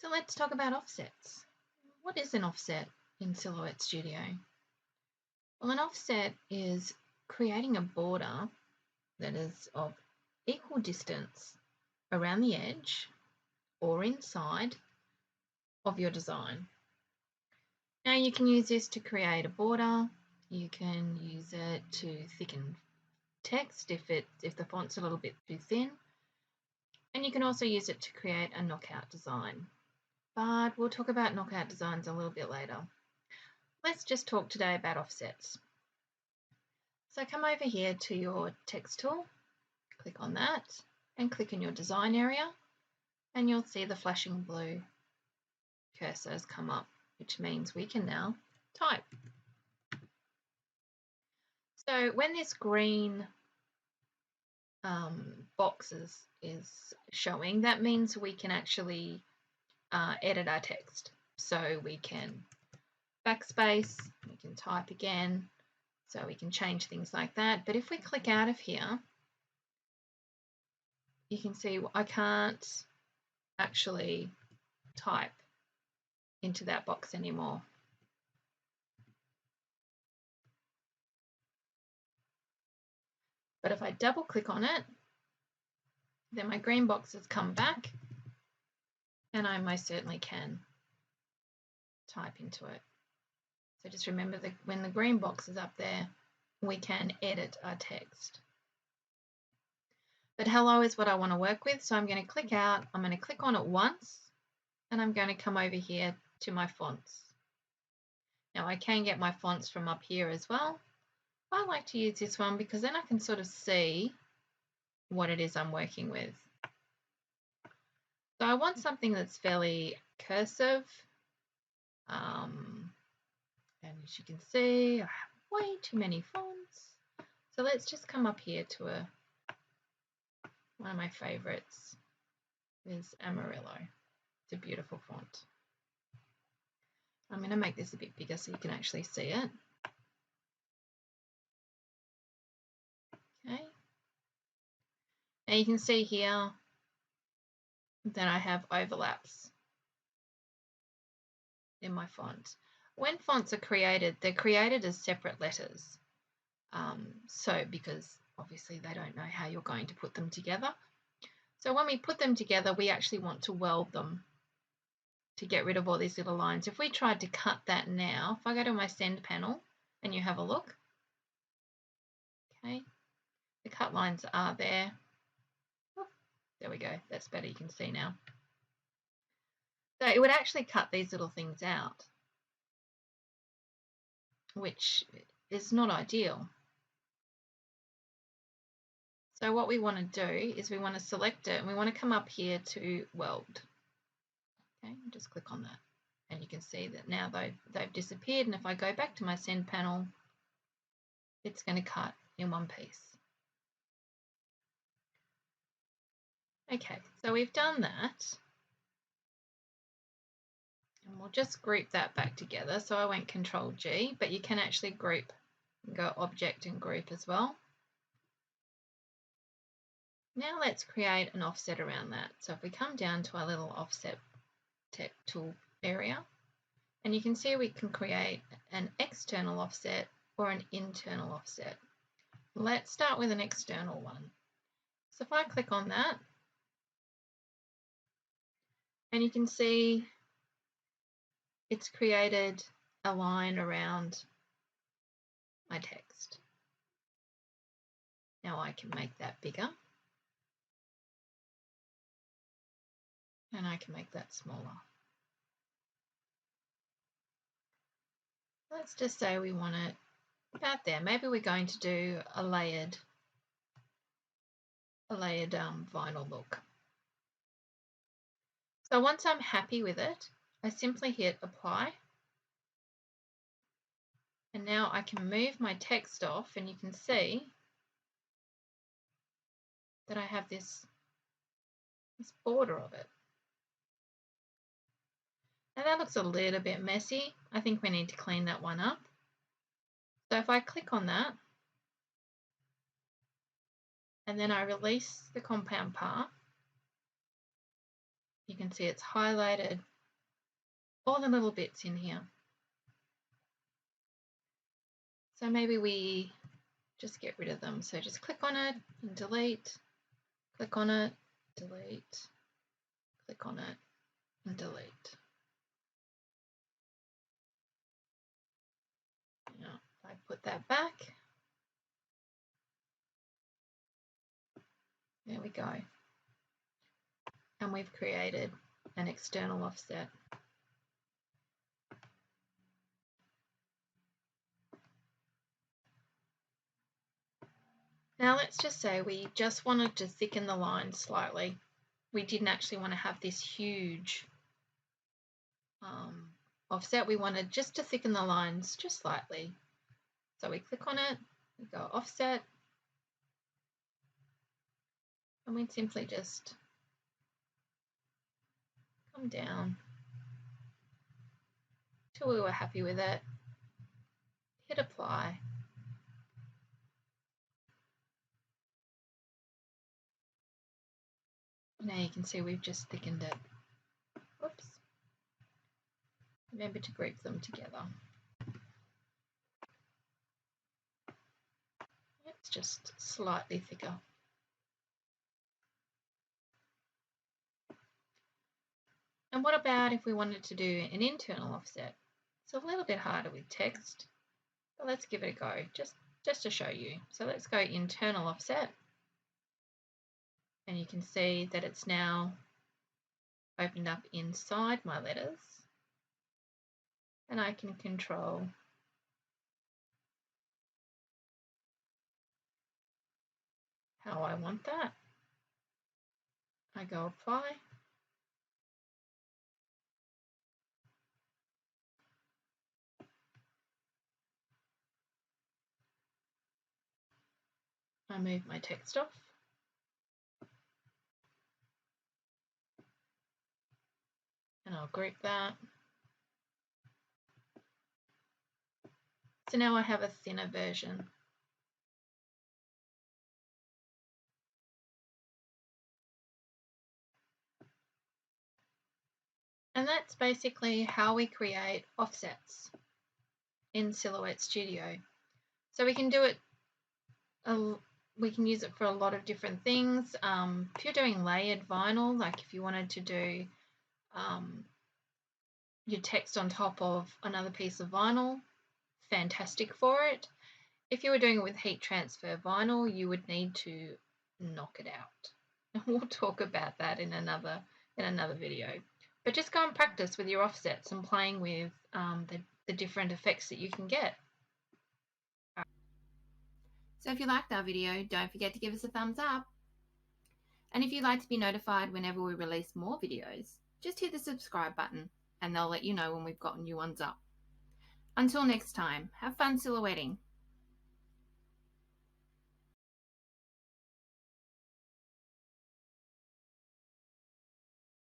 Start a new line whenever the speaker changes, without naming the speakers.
So let's talk about offsets. What is an offset in Silhouette Studio? Well, an offset is creating a border that is of equal distance around the edge or inside of your design. Now you can use this to create a border. You can use it to thicken text if the font's a little bit too thin. And you can also use it to create a knockout design. But we'll talk about knockout designs a little bit later. Let's just talk today about offsets. So come over here to your text tool, click on that, and click in your design area, and you'll see the flashing blue cursors come up, which means we can now type. So when this green box is showing, that means we can actually edit our text. So we can backspace, we can type again, so we can change things like that. But if we click out of here, you can see I can't actually type into that box anymore. But if I double click on it, then my green boxes come back and I most certainly can type into it. So just remember that when the green box is up there, we can edit our text. But hello is what I want to work with, so I'm going to click out, I'm going to click on it once, and I'm going to come over here to my fonts. Now I can get my fonts from up here as well. I like to use this one because then I can sort of see what it is I'm working with. So I want something that's fairly cursive. And as you can see, I have way too many fonts. So let's just come up here to one of my favorites is Amarillo. It's a beautiful font. I'm going to make this a bit bigger so you can actually see it. Okay. Now you can see here that I have overlaps in my font. When fonts are created, they're created as separate letters. So because obviously they don't know how you're going to put them together. So when we put them together, we actually want to weld them to get rid of all these little lines. If we tried to cut that now, if I go to my send panel and you have a look, okay, the cut lines are there. Oh, there we go, that's better, you can see now. So it would actually cut these little things out, which is not ideal. So what we want to do is we want to select it and we want to come up here to weld. Okay, just click on that and you can see that now they've disappeared, and if I go back to my send panel, it's going to cut in one piece. Okay, so we've done that. And we'll just group that back together. So I went Control G, but you can actually group and go Object and Group as well. Now let's create an offset around that. So if we come down to our little offset tool area, and you can see we can create an external offset or an internal offset. Let's start with an external one. So if I click on that, and you can see it's created a line around my text. Now I can make that bigger. And I can make that smaller. Let's just say we want it about there. Maybe we're going to do a layered vinyl look. So once I'm happy with it, I simply hit apply. And now I can move my text off, and you can see that I have this border of it. Now that looks a little bit messy. I think we need to clean that one up. So if I click on that, and then I release the compound part, you can see it's highlighted all the little bits in here. So maybe we just get rid of them. So just click on it and delete, click on it, delete, click on it and delete. Now, if I put that back, there we go. And we've created an external offset. Now let's just say we just wanted to thicken the line slightly. We didn't actually want to have this huge offset. We wanted just to thicken the lines just slightly. So we click on it, we go offset, and we simply just come down till we were happy with it, hit apply. Now you can see we've just thickened it. Oops. Remember to group them together. It's just slightly thicker. And what about if we wanted to do an internal offset? It's a little bit harder with text, but let's give it a go, just to show you. So let's go internal offset. And you can see that it's now opened up inside my letters. And I can control how I want that. I go apply. I move my text off. And I'll group that. So now I have a thinner version. And that's basically how we create offsets in Silhouette Studio. So we can do it, we can use it for a lot of different things. If you're doing layered vinyl, like if you wanted to do your text on top of another piece of vinyl, fantastic for it. If you were doing it with heat transfer vinyl, you would need to knock it out. And we'll talk about that in another video. But just go and practice with your offsets and playing with the different effects that you can get. So if you liked our video, don't forget to give us a thumbs up. And if you'd like to be notified whenever we release more videos, just hit the subscribe button and they'll let you know when we've got new ones up. Until next time, have fun silhouetting.